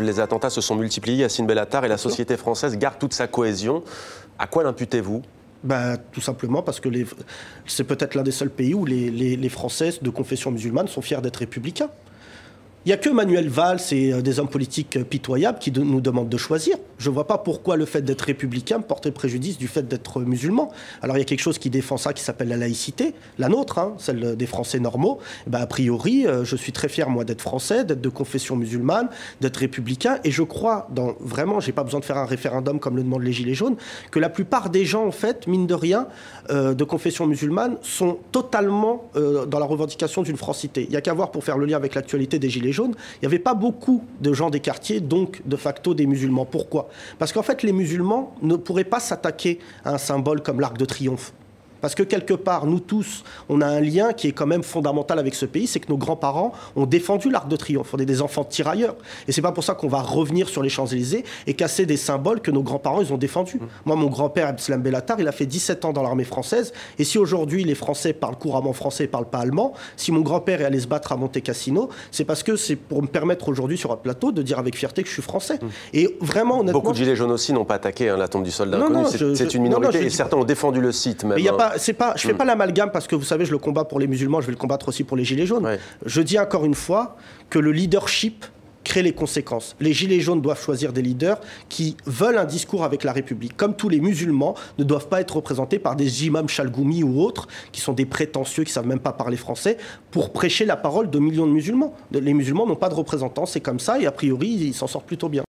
les attentats se sont multipliés, Yacine Bellatar, et la société française garde toute sa cohésion. À quoi l'imputez-vous ? Tout simplement parce que c'est peut-être l'un des seuls pays où les Français de confession musulmane sont fiers d'être républicains. Il n'y a que Manuel Valls et des hommes politiques pitoyables qui nous demandent de choisir. Je ne vois pas pourquoi le fait d'être républicain porterait préjudice du fait d'être musulman. Alors il y a quelque chose qui défend ça, qui s'appelle la laïcité, la nôtre, celle des Français normaux. A priori, je suis très fier, moi, d'être français, d'être de confession musulmane, d'être républicain. Et je crois, vraiment, je n'ai pas besoin de faire un référendum comme le demandent les Gilets jaunes, que la plupart des gens, en fait, mine de rien, de confession musulmane, sont totalement dans la revendication d'une francité. Il n'y a qu'à voir, pour faire le lien avec l'actualité des Gilets jaunes, il n'y avait pas beaucoup de gens des quartiers, donc de facto des musulmans. Pourquoi ? Parce qu'en fait, les musulmans ne pourraient pas s'attaquer à un symbole comme l'Arc de Triomphe. Parce que quelque part, nous tous, on a un lien qui est quand même fondamental avec ce pays, c'est que nos grands-parents ont défendu l'Arc de Triomphe. On est des enfants de tirailleurs. Et c'est pas pour ça qu'on va revenir sur les Champs-Élysées et casser des symboles que nos grands-parents, ils ont défendus. Moi, mon grand-père, Abdeslam Bellatar, il a fait 17 ans dans l'armée française. Et si aujourd'hui, les Français parlent couramment français et parlent pas allemand, si mon grand-père est allé se battre à Monte Cassino, c'est parce que c'est pour me permettre aujourd'hui, sur un plateau, de dire avec fierté que je suis français. Et vraiment, honnêtement... Beaucoup de Gilets jaunes aussi n'ont pas attaqué la tombe du soldat inconnu. C'est une minorité. Et certains ont défendu le site, même. Je fais pas l'amalgame parce que vous savez, je le combats pour les musulmans, je vais le combattre aussi pour les Gilets jaunes. Ouais. Je dis encore une fois que le leadership crée les conséquences. Les Gilets jaunes doivent choisir des leaders qui veulent un discours avec la République. Comme tous les musulmans ne doivent pas être représentés par des imams chalgoumi ou autres, qui sont des prétentieux, qui ne savent même pas parler français, pour prêcher la parole de millions de musulmans. Les musulmans n'ont pas de représentants, c'est comme ça, et a priori, ils s'en sortent plutôt bien.